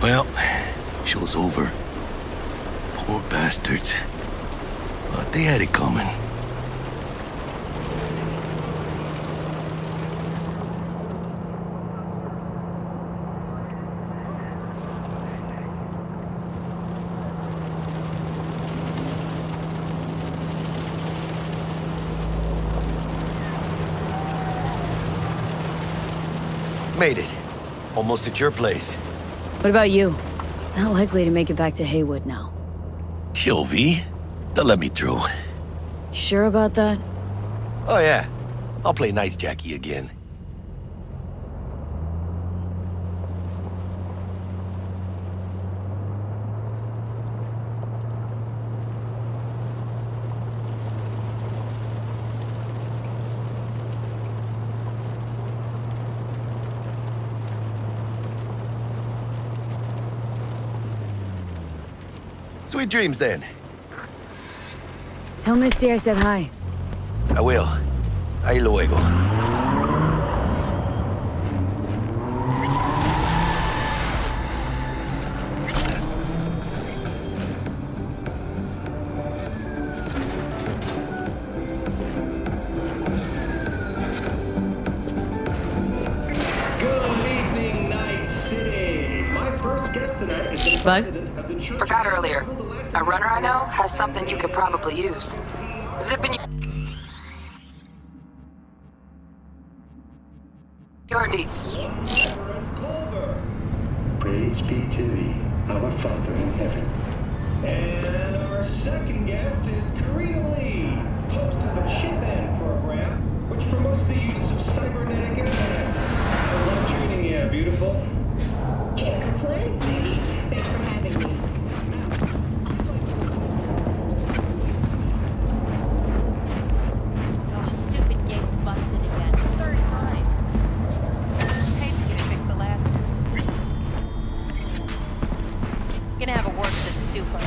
Well, show's over. Poor bastards. But they had it coming. Made it. Almost at your place. What about you? Not likely to make it back to Haywood now. Chill, V. They'll let me through. Sure about that? Oh, yeah. I'll play nice Jackie again. Sweet dreams, then. Tell Misty I said hi. I will. Ahí luego. Bug? Forgot earlier. A runner I know has something you could probably use. Zip in your deets. Praise be to thee, our Father in heaven. And our second guest is Karina Lee, host of the Chip End program, which promotes the use of cybernetic implants. I love treating you, beautiful. Can't complain, Sadie. Thanks for having me. Oh, stupid gate's busted again. Third time. Hate to get it fixed the last time. Gonna have a word with this super.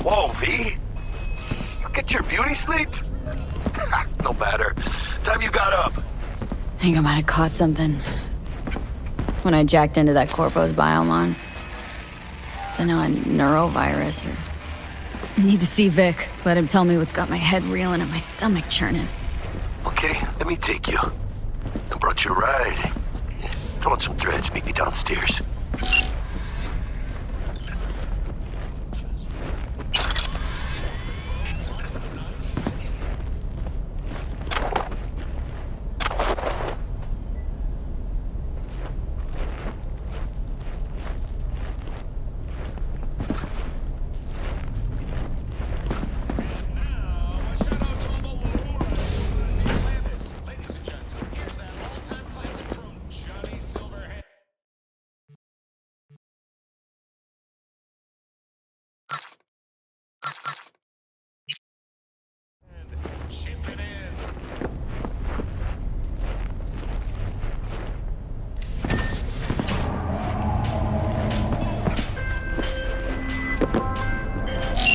Whoa, V. You get your beauty sleep? No matter. Time you got up. Think I might have caught something. When I jacked into that Corpo's biomon. Don't know, a neurovirus or... Need to see Vic. Let him tell me what's got my head reeling and my stomach churning. Okay, let me take you. I brought you a ride. Throw on some threads, meet me downstairs.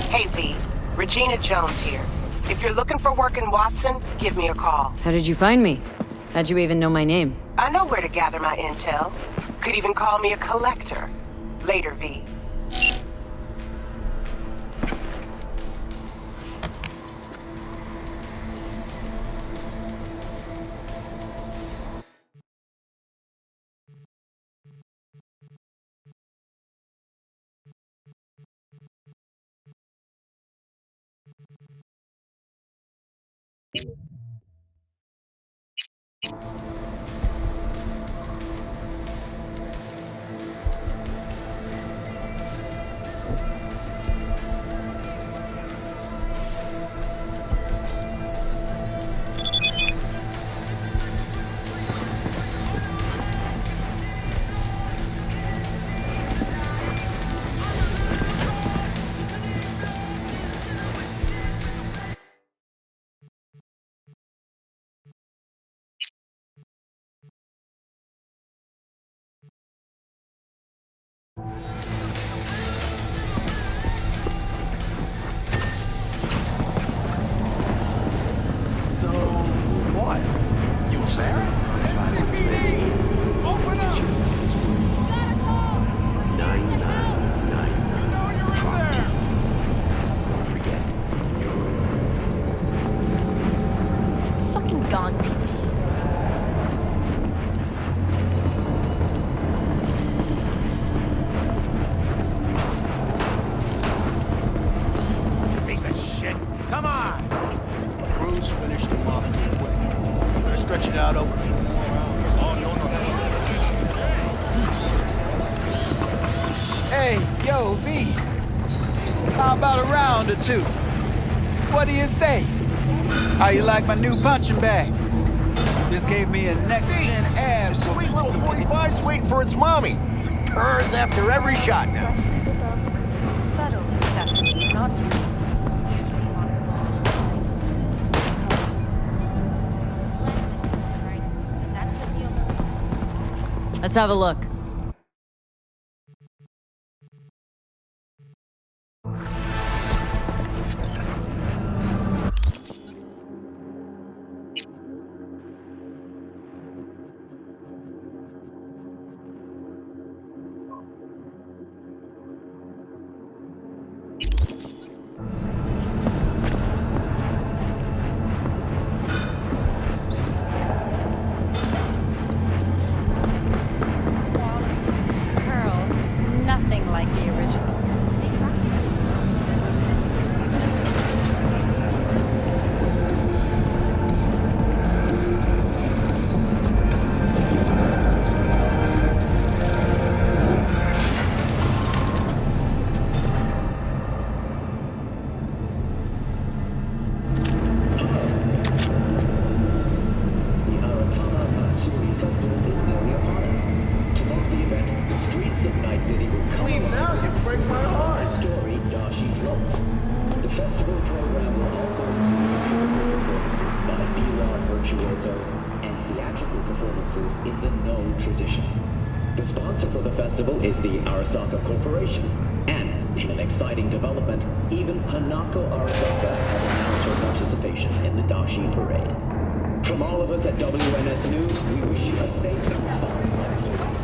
Hey, V. Regina Jones here. If you're looking for work in Watson, give me a call. How did you find me? How'd you even know my name? I know where to gather my intel. Could even call me a collector. Later, V. So, what? You a bear? Open up! 999. No, you're in there! Don't forget. Fucking gone. Piece of shit. Come on! Cruz finished him off too quick. Better stretch it out over a few more rounds. Oh, no. Hey, yo, V. How about a round or two? What do you say? How you like my new punching bag? Just gave me a next-gen ass. Sweet little 45's waiting for its mommy. Purrs after every shot now. Subtle necessities, not too. That's what the Let's have a look. Pearl, nothing like the original. The Aratana Matsuri Festival is nearly upon us. To mark the event, the streets of Night City will come Leave alive now, you break my heart. with the story Dashi floats. The festival program will also include musical performances by B-Rod virtuosos and theatrical performances in the No tradition. The sponsor for the festival is the Arasaka Corporation. And, in an exciting development, even Hanako Arasaka has announced her participation in the Dashi Parade. From all of us at WNS News, we wish you a safe and fun Matsuri.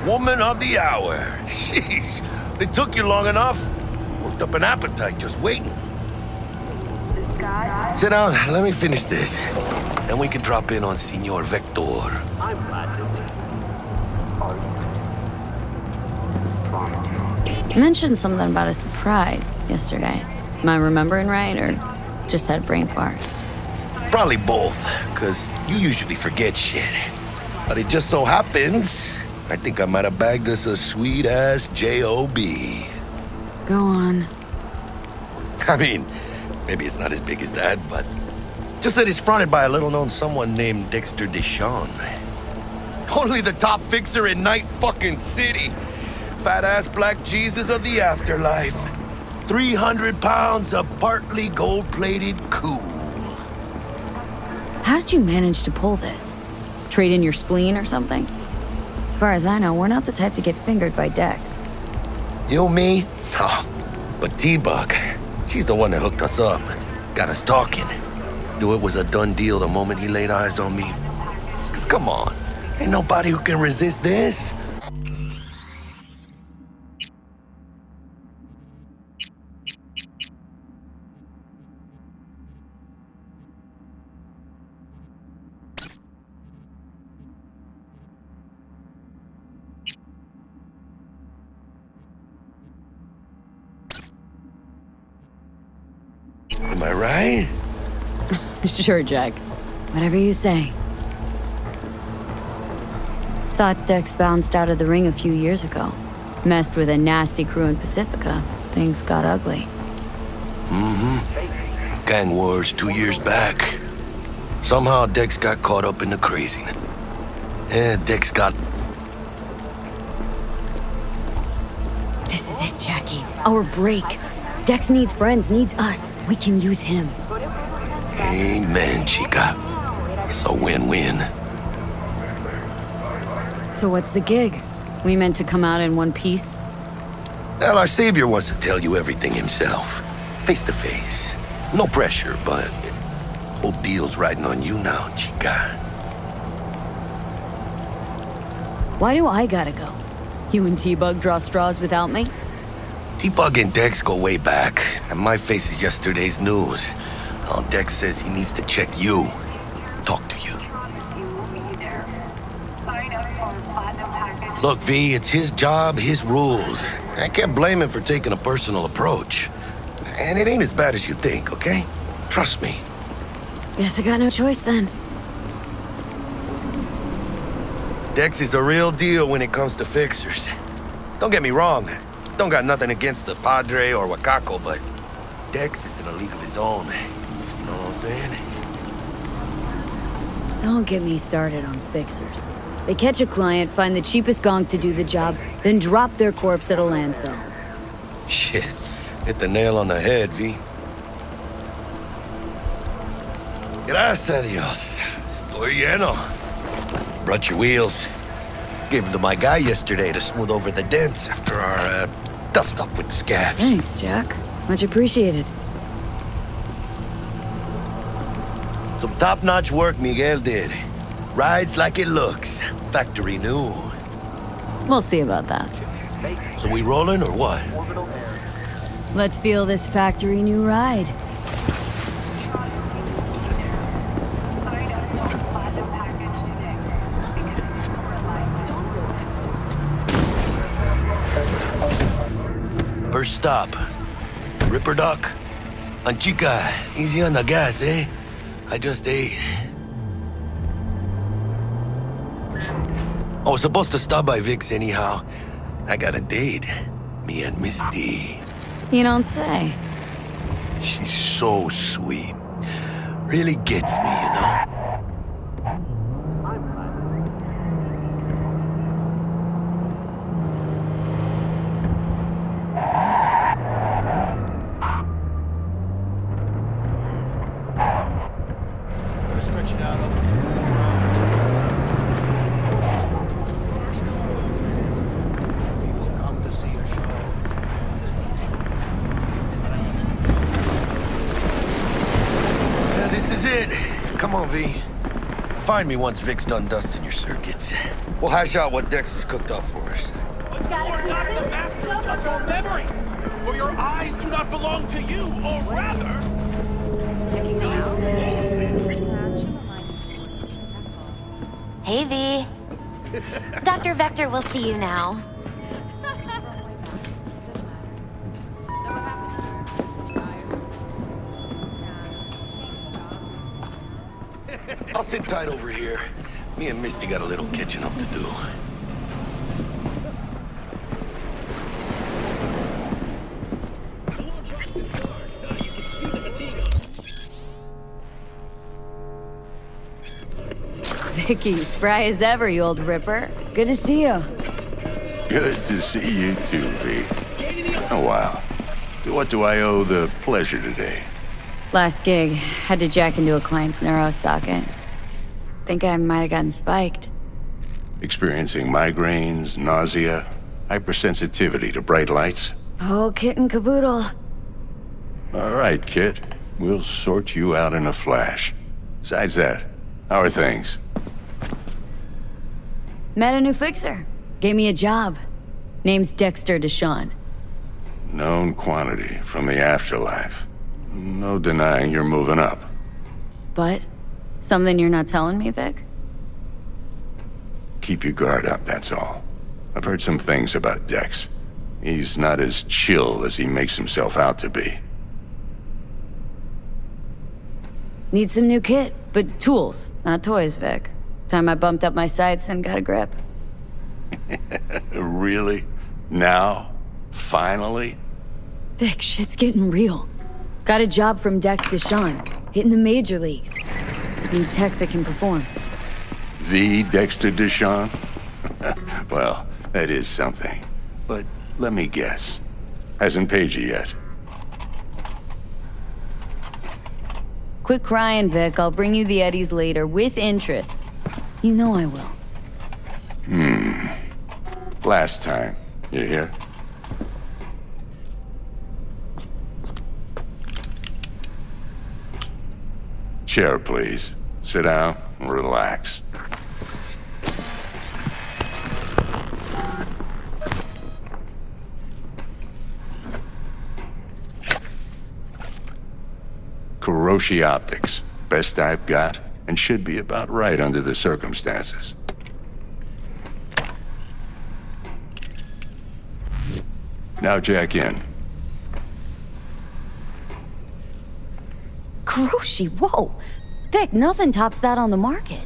Woman of the hour. Jeez, it took you long enough. Worked up an appetite just waiting. Sit down, let me finish this. Then we can drop in on Senor Vector. You mentioned something about a surprise yesterday. Am I remembering right, or just had brain fart? Probably both, because you usually forget shit. But it just so happens, I think I might have bagged us a sweet-ass J.O.B. Go on. I mean, maybe it's not as big as that, but just that it's fronted by a little-known someone named Dexter Deshawn. Only the top fixer in Night fucking City. Fat-ass black Jesus of the afterlife. 300 pounds of partly gold-plated cool. How did you manage to pull this? Trade in your spleen or something? As far as I know, we're not the type to get fingered by Dex. You, me? Oh, but T-Bug, she's the one that hooked us up. Got us talking. Knew it was a done deal the moment he laid eyes on me. 'Cause come on, ain't nobody who can resist this. Am I right? Sure, Jack. Whatever you say. Thought Dex bounced out of the ring a few years ago. Messed with a nasty crew in Pacifica. Things got ugly. Gang wars 2 years back. Somehow Dex got caught up in the craziness. And Dex got... This is it, Jackie. Our break. Dex needs friends, needs us. We can use him. Amen, chica. It's a win-win. So what's the gig? We meant to come out in one piece? Well, our savior wants to tell you everything himself. Face to face. No pressure, but... whole deal's riding on you now, chica. Why do I gotta go? You and T-Bug draw straws without me? T-Bug and Dex go way back, and my face is yesterday's news. Now Dex says he needs to check you. Talk to you. Look, V, it's his job, his rules. I can't blame him for taking a personal approach. And it ain't as bad as you think, okay? Trust me. Guess I got no choice then. Dex is a real deal when it comes to fixers. Don't get me wrong. Don't got nothing against the Padre or Wakako, but Dex is in a league of his own. You know what I'm saying? Don't get me started on fixers. They catch a client, find the cheapest gonk to do the job, then drop their corpse at a landfill. Shit. Hit the nail on the head, V. Gracias a Dios. Estoy lleno. Brought your wheels. Gave them to my guy yesterday to smooth over the dents after our dust-up with the scabs. Thanks, Jack. Much appreciated. Some top-notch work Miguel did. Rides like it looks. Factory new. We'll see about that. So we rolling or what? Let's feel this factory new ride. First stop. Ripper Duck. And chica, easy on the gas, eh? I just ate. I was supposed to stop by Vic's anyhow. I got a date. Me and Miss D. You don't say. She's so sweet. Really gets me, you know? Stretch it out over from all around. People come to see a show. Yeah, this is it. Come on, V. find me once Vic's done dusting your circuits. We'll hash out what Dex has cooked up for us. You are not the masters of your memories, for your eyes do not belong to you, or rather... Checking them out? Hey, V. Dr. Vector will see you now. I'll sit tight over here. Me and Misty got a little catching up to do. Vicky, spry as ever, you old ripper. Good to see you. Good to see you too, V. Oh, wow. What do I owe the pleasure today? Last gig, had to jack into a client's neuro socket. Think I might have gotten spiked. Experiencing migraines, nausea, hypersensitivity to bright lights? Oh, kit and caboodle. All right, Kit. We'll sort you out in a flash. Besides that, how are things? Met a new fixer. Gave me a job. Name's Dexter Deshawn. Known quantity from the afterlife. No denying you're moving up. But something you're not telling me, Vic? Keep your guard up, that's all. I've heard some things about Dex. He's not as chill as he makes himself out to be. Need some new kit, but tools, not toys, Vic. Time I bumped up my sights and got a grip. Really? Now? Finally? Vic, shit's getting real. Got a job from Dex Deshawn, hitting the major leagues. Need tech that can perform. The Dexter Deshawn? Well, that is something. But let me guess. Hasn't paid you yet. Quit crying, Vic. I'll bring you the eddies later, with interest. You know I will. Last time. You hear? Chair, please. Sit down and relax. Kuroshi Optics. Best I've got, and should be about right under the circumstances. Now jack in. Kuroshi, whoa! Vic, nothing tops that on the market.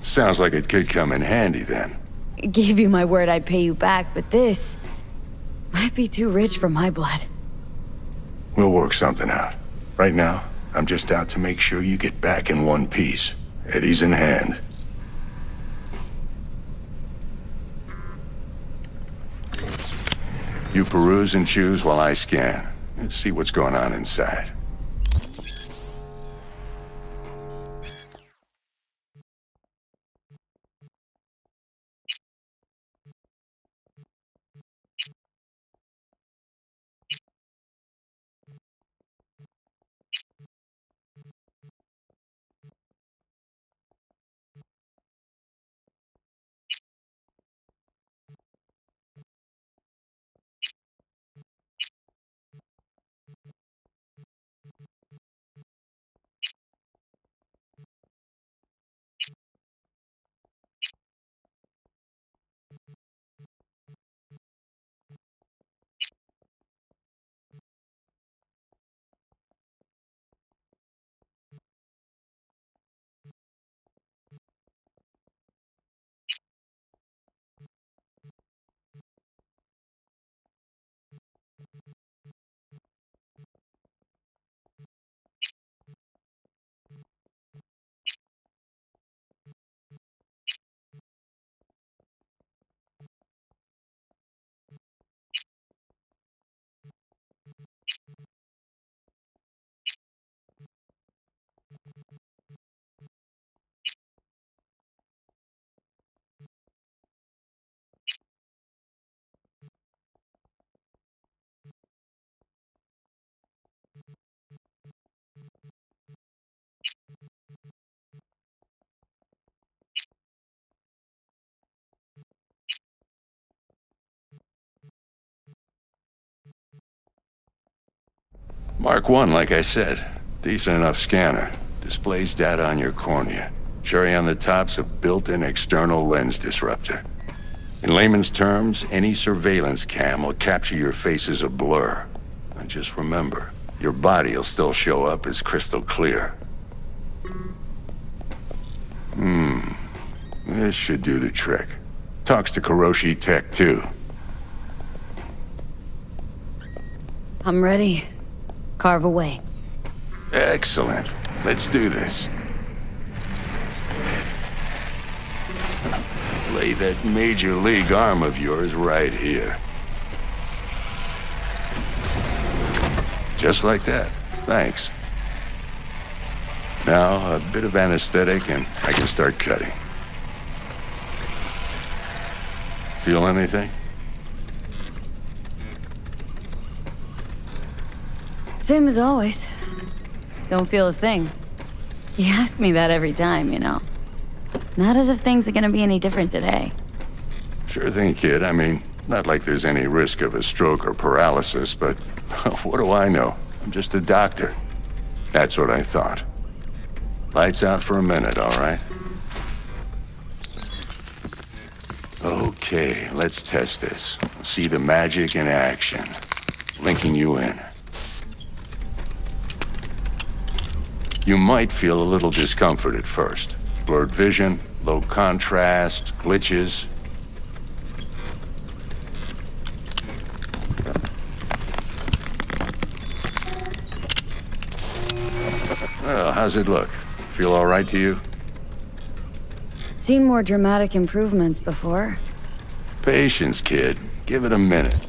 Sounds like it could come in handy then. Gave you my word I'd pay you back, but this might be too rich for my blood. We'll work something out. Right now, I'm just out to make sure you get back in one piece. Eddie's in hand. You peruse and choose while I scan. See what's going on inside. Mark 1, like I said. Decent enough scanner. Displays data on your cornea. Cherry on the top's a built-in external lens disruptor. In layman's terms, any surveillance cam will capture your face as a blur. And just remember, your body will still show up as crystal clear. This should do the trick. Talks to Kuroshi Tech, too. I'm ready. Carve away. Excellent. Let's do this. Lay that major league arm of yours right here. Just like that. Thanks. Now, a bit of anesthetic and I can start cutting. Feel anything? Same as always. Don't feel a thing. You ask me that every time, you know. Not as if things are gonna be any different today. Sure thing, kid. I mean, not like there's any risk of a stroke or paralysis, but what do I know? I'm just a doctor. That's what I thought. Lights out for a minute, all right? Okay, let's test this. See the magic in action. Linking you in. You might feel a little discomfort at first. Blurred vision, low contrast, glitches. Well, how's it look? Feel all right to you? Seen more dramatic improvements before. Patience, kid. Give it a minute.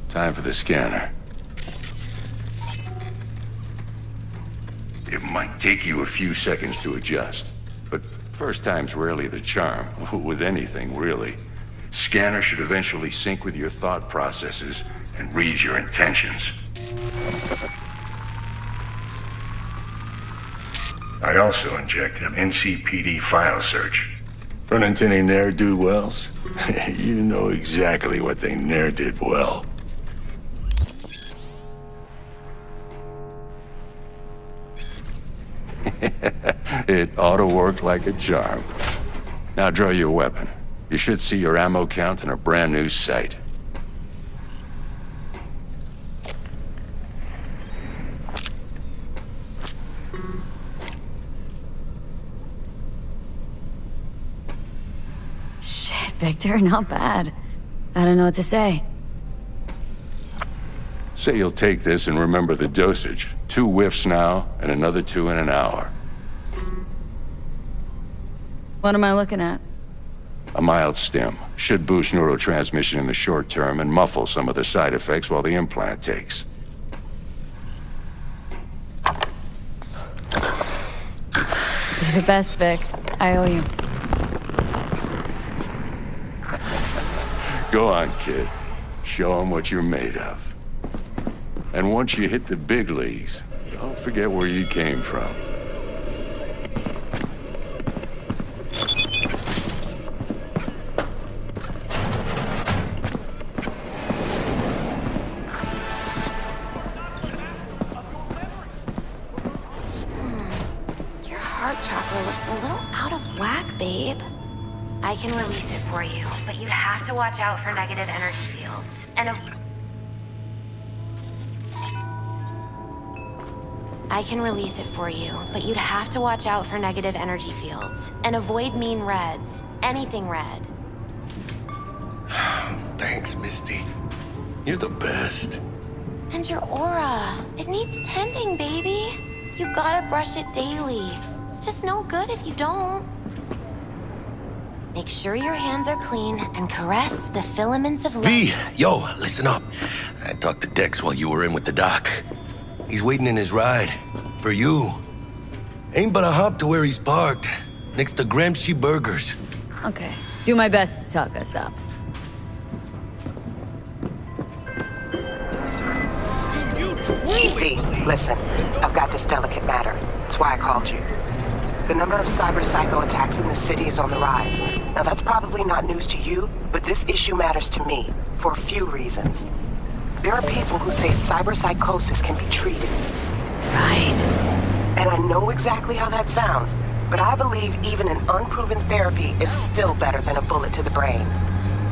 Time for the scanner. It might take you a few seconds to adjust, but first time's rarely the charm, with anything, really. Scanner should eventually sync with your thought processes and read your intentions. I also injected an NCPD file search. Run into any ne'er-do-wells? You know exactly what they ne'er did well. It ought to work like a charm. Now draw your weapon. You should see your ammo count in a brand new sight. Shit, Victor, not bad. I don't know what to say. Say you'll take this and remember the dosage. 2 whiffs now, and another 2 in an hour. What am I looking at? A mild stim. Should boost neurotransmission in the short term and muffle some of the side effects while the implant takes. You're the best, Vic. I owe you. Go on, kid. Show them what you're made of. And once you hit the big leagues, don't forget where you came from. Your heart chakra looks a little out of whack, babe. I can release it for you, but you'd have to watch out for negative energy fields. I can release it for you, but you'd have to watch out for negative energy fields. And avoid mean reds. Anything red. Thanks, Misty. You're the best. And your aura. It needs tending, baby. You gotta brush it daily. It's just no good if you don't. Make sure your hands are clean and caress the filaments of light. V, yo, listen up. I talked to Dex while you were in with the doc. He's waiting in his ride. For you. Ain't but a hop to where he's parked. Next to Gramsci Burgers. Okay. Do my best to talk us up. V, listen. I've got this delicate matter. That's why I called you. The number of cyber psycho attacks in the city is on the rise. Now that's probably not news to you, but this issue matters to me for a few reasons. There are people who say cyber psychosis can be treated. Right. And I know exactly how that sounds, but I believe even an unproven therapy is still better than a bullet to the brain.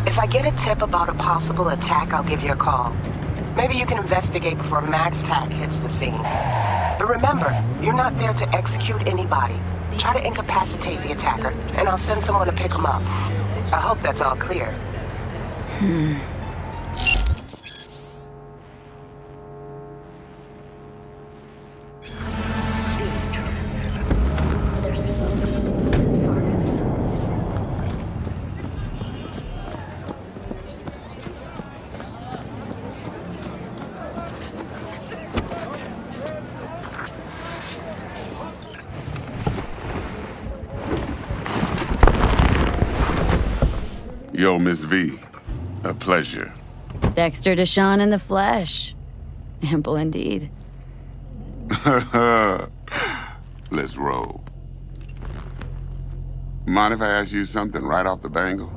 If I get a tip about a possible attack, I'll give you a call. Maybe you can investigate before Max Tack hits the scene. But remember, you're not there to execute anybody. Try to incapacitate the attacker, and I'll send someone to pick him up. I hope that's all clear. Yo, Miss V. A pleasure. Dexter Deshawn in the flesh. Ample indeed. Let's roll. Mind if I ask you something right off the bangle?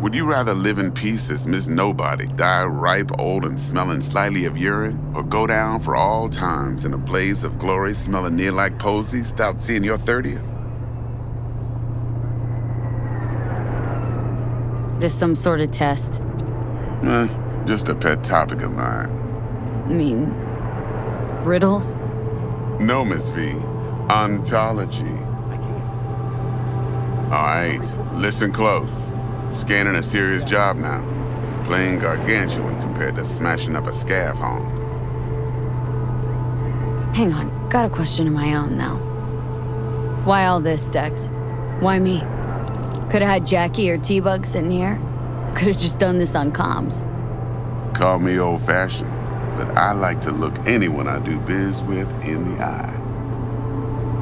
Would you rather live in peace as Miss Nobody, die ripe, old, and smelling slightly of urine, or go down for all times in a blaze of glory smelling near like posies without seeing your 30th? This some sort of test? Just a pet topic of mine. I mean, riddles? No, Miss V. Ontology. All right, listen close. Scanning a serious job now. Playing gargantuan compared to smashing up a scav home. Hang on, got a question of my own now. Why all this, Dex? Why me? Could've had Jackie or T-Bug sitting here. Could've just done this on comms. Call me old-fashioned, but I like to look anyone I do biz with in the eye.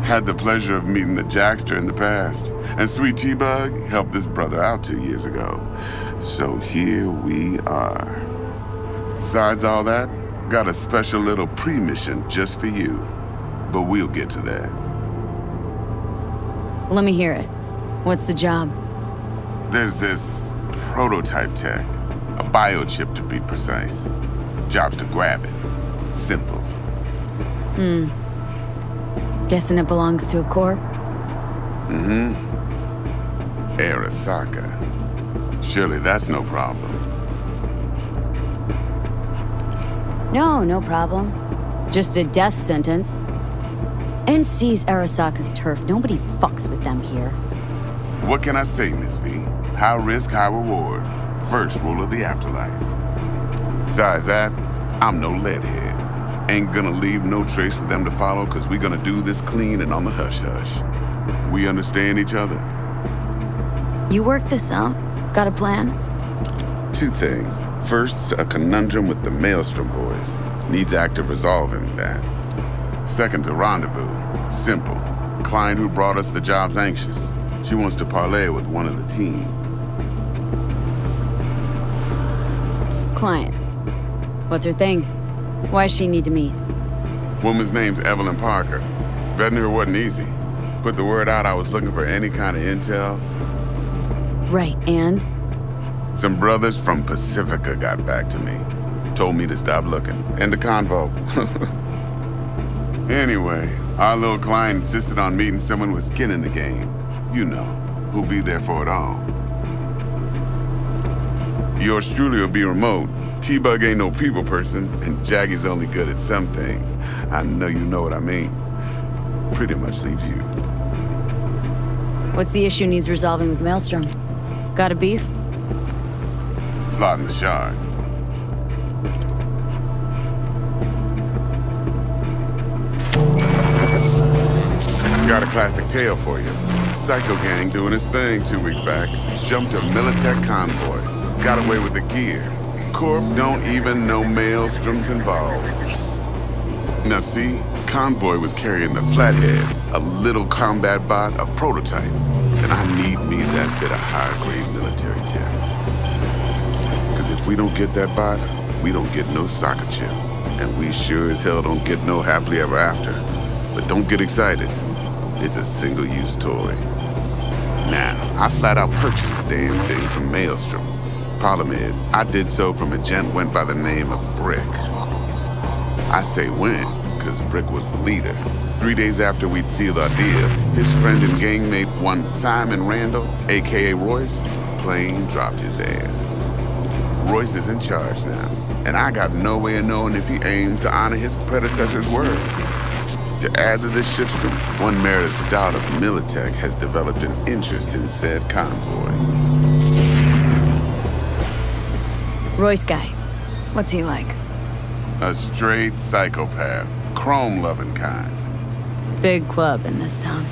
Had the pleasure of meeting the Jackster in the past, and sweet T-Bug helped this brother out 2 years ago. So here we are. Besides all that, got a special little pre-mission just for you. But we'll get to that. Let me hear it. What's the job? There's this prototype tech, a biochip to be precise. Job's to grab it. Simple. Guessing it belongs to a corp? Arasaka. Surely that's no problem. No problem. Just a death sentence. NC's Arasaka's turf. Nobody fucks with them here. What can I say, Miss V? High risk, high reward. First rule of the afterlife. Besides that, I'm no leadhead. Ain't gonna leave no trace for them to follow, cause we gonna do this clean and on the hush-hush. We understand each other. You work this out? Got a plan? 2 things. First, a conundrum with the Maelstrom boys. Needs active resolving that. Second, a rendezvous. Simple. Client who brought us the job's anxious. She wants to parlay with one of the team. Client. What's her thing? Why's she need to meet? Woman's name's Evelyn Parker. Betting her wasn't easy. Put the word out I was looking for any kind of intel. Right, and? Some brothers from Pacifica got back to me. Told me to stop looking. End of convo. Anyway, our little client insisted on meeting someone with skin in the game. You know, who'll be there for it all. Yours truly will be remote. T-Bug ain't no people person, and Jaggy's only good at some things. I know you know what I mean. Pretty much leaves you. What's the issue needs resolving with Maelstrom? Got a beef? Slotting the shard. Got a classic tale for you. Psycho gang doing his thing 2 weeks back. Jumped a Militech convoy. Got away with the gear. Corp don't even know Maelstrom's involved. Now see, convoy was carrying the Flathead, a little combat bot, a prototype. And I need me that bit of high-grade military tech. Because if we don't get that bot, we don't get no soccer chip. And we sure as hell don't get no happily ever after. But don't get excited. It's a single-use toy. Now, I flat out purchased the damn thing from Maelstrom. Problem is, I did so from a gent went by the name of Brick. I say when, because Brick was the leader. 3 days after we'd sealed our deal, his friend and gangmate, one Simon Randall, aka Royce, plain dropped his ass. Royce is in charge now, and I got no way of knowing if he aims to honor his predecessor's word. To add to this shitstorm, one Meredith Stout of Militech has developed an interest in said convoy. Royce guy. What's he like? A straight psychopath, chrome-loving kind. Big club in this town.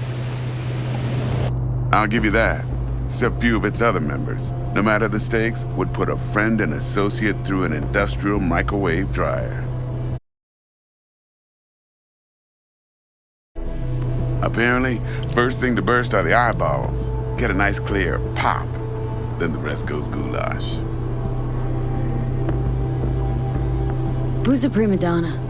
I'll give you that. Except few of its other members, no matter the stakes, would put a friend and associate through an industrial microwave dryer. Apparently, first thing to burst are the eyeballs. Get a nice clear pop. Then the rest goes goulash. Who's the prima donna?